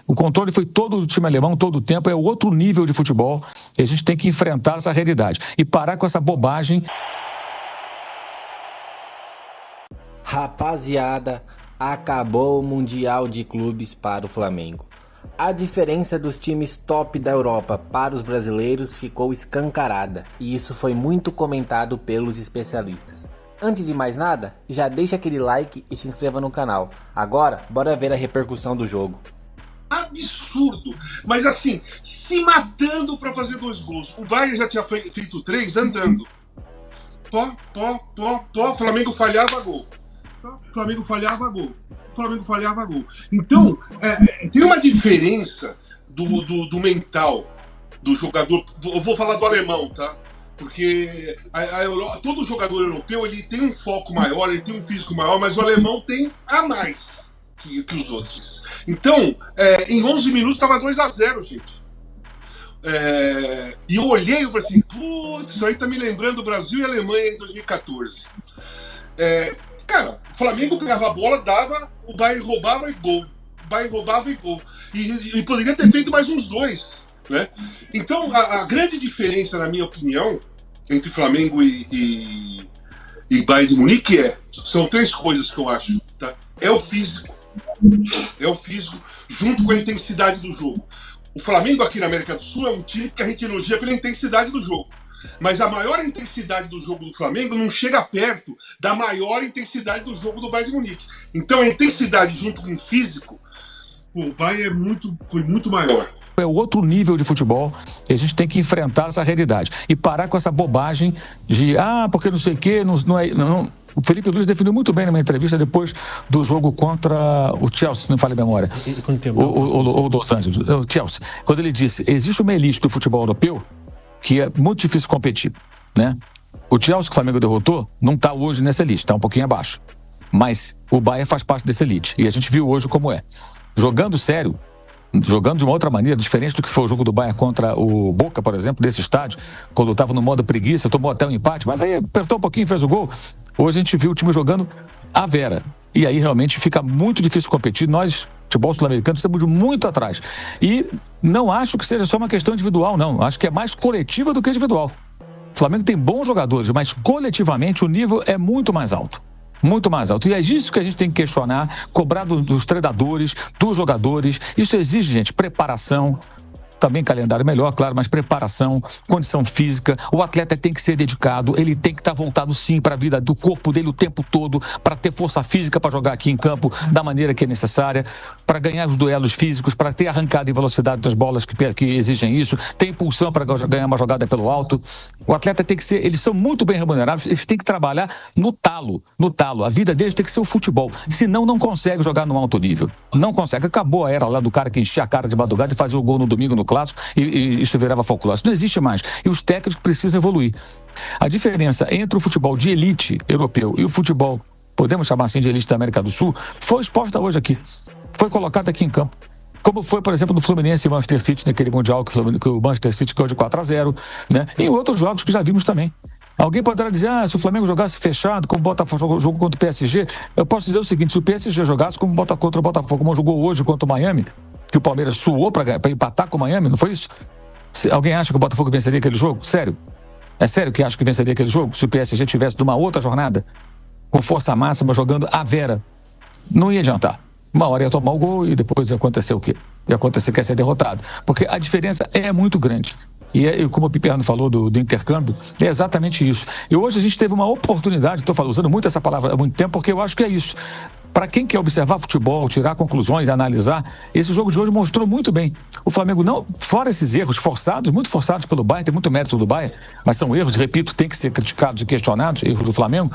O controle foi todo do time alemão, todo o tempo. É outro nível de futebol. E a gente tem que enfrentar essa realidade. E parar com essa bobagem. Rapaziada, acabou o Mundial de Clubes para o Flamengo. A diferença dos times top da Europa para os brasileiros ficou escancarada. E isso foi muito comentado pelos especialistas. Antes de mais nada, já deixa aquele like e se inscreva no canal. Agora, bora ver a repercussão do jogo. Absurdo, mas assim, se matando para fazer 2 gols. O Bayern já tinha feito 3 andando. O Flamengo falhava gol. Flamengo falhava gol. Então, tem uma diferença do mental do jogador. Eu vou falar do alemão, tá? Porque todo jogador europeu ele tem um foco maior, ele tem um físico maior, mas o alemão tem a mais que os outros. Então, em 11 minutos estava 2-0, gente. E eu olhei e falei assim, putz, isso aí tá me lembrando o Brasil e a Alemanha em 2014. Cara, o Flamengo pegava a bola, dava, o Bayern roubava e gol. E poderia ter feito mais uns 2. Né? Então, a grande diferença, na minha opinião, entre Flamengo e Bayern de Munique são 3 coisas que eu acho. Tá? É o físico, junto com a intensidade do jogo. O Flamengo aqui na América do Sul é um time que a gente elogia pela intensidade do jogo. Mas a maior intensidade do jogo do Flamengo não chega perto da maior intensidade do jogo do Bayern de Munique. Então a intensidade junto com o físico, o Bayern foi muito maior. É outro nível de futebol e a gente tem que enfrentar essa realidade. E parar com essa bobagem de, porque não sei o quê, não. O Felipe Luiz definiu muito bem numa entrevista depois do jogo contra o Chelsea, se não falha a memória. O Los Angeles, o Chelsea. Quando ele disse, existe uma elite do futebol europeu que é muito difícil competir, né? O Chelsea que o Flamengo derrotou não está hoje nessa elite, está um pouquinho abaixo. Mas o Bayern faz parte dessa elite. E a gente viu hoje como é. Jogando sério, jogando de uma outra maneira, diferente do que foi o jogo do Bayern contra o Boca, por exemplo, desse estádio, quando estava no modo preguiça, tomou até um empate, mas aí apertou um pouquinho e fez o gol. Hoje a gente viu o time jogando à vera. E aí realmente fica muito difícil competir. Nós, futebol sul-americano, estamos muito atrás. E não acho que seja só uma questão individual, não. Acho que é mais coletiva do que individual. O Flamengo tem bons jogadores, mas coletivamente o nível é muito mais alto. Muito mais alto. E é isso que a gente tem que questionar, cobrar dos treinadores, dos jogadores. Isso exige, gente, preparação. Também calendário melhor, claro, mas preparação, condição física. O atleta tem que ser dedicado, ele tem que estar voltado sim para a vida do corpo dele o tempo todo, para ter força física para jogar aqui em campo da maneira que é necessária, para ganhar os duelos físicos, para ter arrancada e velocidade das bolas que exigem isso, ter impulsão para ganhar uma jogada pelo alto. O atleta tem que ser, eles são muito bem remunerados, eles têm que trabalhar no talo. A vida deles tem que ser o futebol, senão não consegue jogar no alto nível. Não consegue. Acabou a era lá do cara que enchia a cara de madrugada e fazia o gol no domingo no clássico e isso virava folclore. Isso não existe mais. E os técnicos precisam evoluir. A diferença entre o futebol de elite europeu e o futebol, podemos chamar assim, de elite da América do Sul, foi exposta hoje aqui. Foi colocada aqui em campo. Como foi, por exemplo, no Fluminense e Manchester City, naquele Mundial que o Manchester City ganhou de 4-0, né? E em outros jogos que já vimos também. Alguém poderá dizer, se o Flamengo jogasse fechado, como o Botafogo jogou contra o PSG, eu posso dizer o seguinte, se o PSG jogasse como contra o Botafogo, como jogou hoje contra o Miami, que o Palmeiras suou para empatar com o Miami, não foi isso? Alguém acha que o Botafogo venceria aquele jogo? Sério? É sério que acha que venceria aquele jogo? Se o PSG tivesse numa outra jornada, com força máxima, jogando à vera, não ia adiantar. Uma hora ia tomar o gol e depois ia acontecer o quê? Ia acontecer que ia ser derrotado. Porque a diferença é muito grande. E como o Piperno falou do intercâmbio, é exatamente isso. E hoje a gente teve uma oportunidade, estou usando muito essa palavra há muito tempo, porque eu acho que é isso. Para quem quer observar futebol, tirar conclusões, analisar, esse jogo de hoje mostrou muito bem. O Flamengo não, fora esses erros forçados, muito forçados pelo Bayern, tem muito mérito do Bayern, mas são erros, repito, tem que ser criticados e questionados, erros do Flamengo.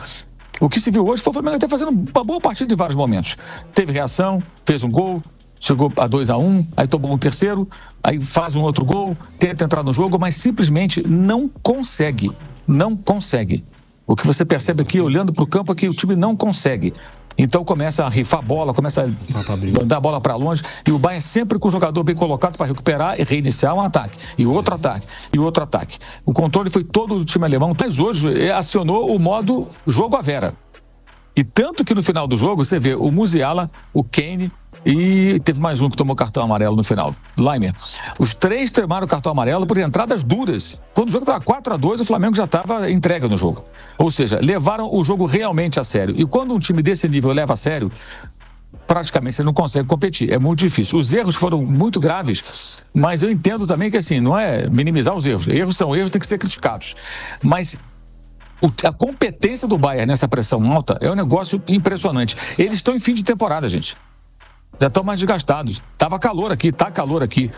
O que se viu hoje foi o Flamengo até fazendo uma boa partida em vários momentos. Teve reação, fez um gol, chegou a 2-1, aí tomou um terceiro, aí faz um outro gol, tenta entrar no jogo, mas simplesmente não consegue. Não consegue. O que você percebe aqui, olhando para o campo, é que o time não consegue. Então começa a rifar a bola, começa a mandar a bola para longe, e o Bayern sempre com o jogador bem colocado para recuperar e reiniciar um ataque, e outro ataque, e outro ataque. O controle foi todo do time alemão, mas hoje acionou o modo jogo à vera. E tanto que no final do jogo você vê o Musiala, o Kane, e teve mais um que tomou cartão amarelo no final, Laimer. Os 3 tomaram cartão amarelo por entradas duras. Quando o jogo estava 4-2, o Flamengo já estava entregue no jogo. Ou seja, levaram o jogo realmente a sério. E quando um time desse nível leva a sério, praticamente você não consegue competir, é muito difícil. Os erros foram muito graves, mas eu entendo também que assim, não é minimizar os erros. Erros são erros, tem que ser criticados. Mas a competência do Bayern nessa pressão alta é um negócio impressionante. Eles estão em fim de temporada, gente. Já estão mais desgastados. Tava calor aqui, tá calor aqui.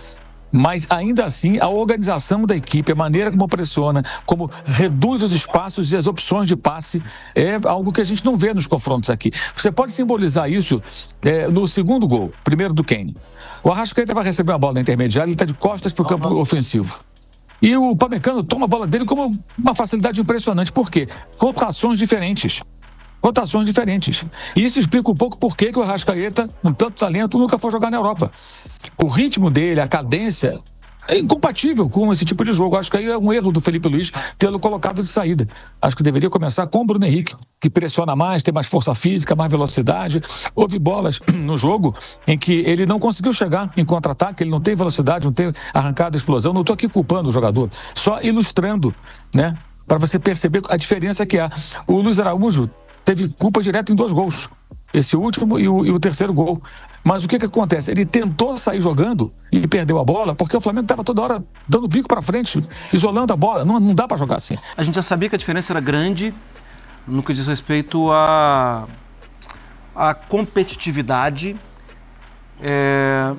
Mas ainda assim, a organização da equipe, a maneira como pressiona, como reduz os espaços e as opções de passe, é algo que a gente não vê nos confrontos aqui. Você pode simbolizar isso no segundo gol, primeiro do Kane. O Arrascaeta vai receber uma bola na intermediária, ele está de costas para o campo ofensivo. E o Upamecano toma a bola dele com uma facilidade impressionante. Por quê? Rotações diferentes. E isso explica um pouco por que o Arrascaeta, com tanto talento, nunca foi jogar na Europa. O ritmo dele, a cadência, é incompatível com esse tipo de jogo. Acho que aí é um erro do Felipe Luiz tê-lo colocado de saída. Acho que deveria começar com o Bruno Henrique, que pressiona mais, tem mais força física, mais velocidade. Houve bolas no jogo em que ele não conseguiu chegar em contra-ataque, ele não tem velocidade, não tem arrancada, explosão. Não estou aqui culpando o jogador, só ilustrando, né, para você perceber a diferença que há. O Luiz Araújo teve culpa direta em 2 gols. Esse último e o terceiro gol. Mas o que acontece? Ele tentou sair jogando e perdeu a bola porque o Flamengo estava toda hora dando bico para frente, isolando a bola. Não dá para jogar assim. A gente já sabia que a diferença era grande no que diz respeito à competitividade.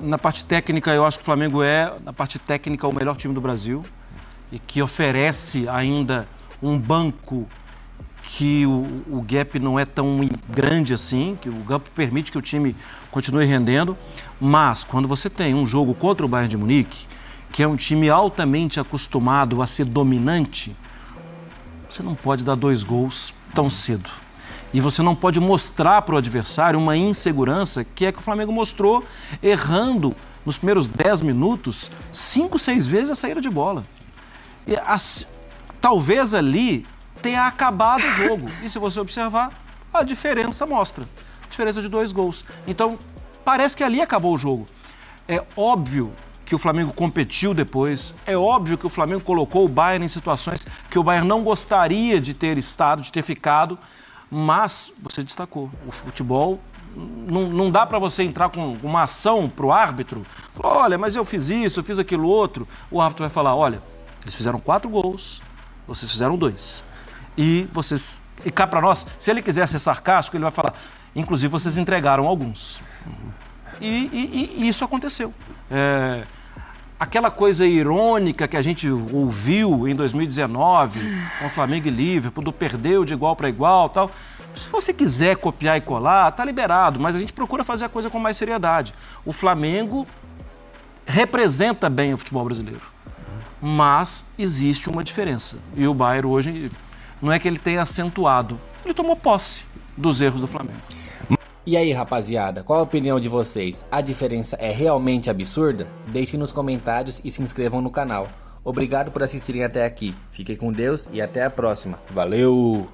Na parte técnica, eu acho que o Flamengo na parte técnica, o melhor time do Brasil e que oferece ainda um banco que o gap não é tão grande assim, que o gap permite que o time continue rendendo, mas quando você tem um jogo contra o Bayern de Munique, que é um time altamente acostumado a ser dominante, você não pode dar 2 gols tão cedo. E você não pode mostrar para o adversário uma insegurança que é que o Flamengo mostrou errando nos primeiros 10 minutos 5, 6 vezes a saída de bola. E talvez ali tenha acabado o jogo. E se você observar, a diferença mostra. A diferença de 2 gols. Então, parece que ali acabou o jogo. É óbvio que o Flamengo competiu depois. É óbvio que o Flamengo colocou o Bayern em situações que o Bayern não gostaria de ter estado, de ter ficado. Mas você destacou. O futebol, não dá para você entrar com uma ação para o árbitro. Olha, mas eu fiz isso, eu fiz aquilo outro. O árbitro vai falar, olha, eles fizeram 4 gols, vocês fizeram 2. E cá para nós, se ele quiser ser sarcástico, ele vai falar, inclusive vocês entregaram alguns. E isso aconteceu. Aquela coisa irônica que a gente ouviu em 2019, com o Flamengo e Liverpool, do perdeu de igual para igual, tal. Se você quiser copiar e colar, tá liberado, mas a gente procura fazer a coisa com mais seriedade. O Flamengo representa bem o futebol brasileiro, mas existe uma diferença. E o Bayern hoje, não é que ele tenha acentuado, ele tomou posse dos erros do Flamengo. E aí, rapaziada, qual a opinião de vocês? A diferença é realmente absurda? Deixem nos comentários e se inscrevam no canal. Obrigado por assistirem até aqui. Fiquem com Deus e até a próxima. Valeu!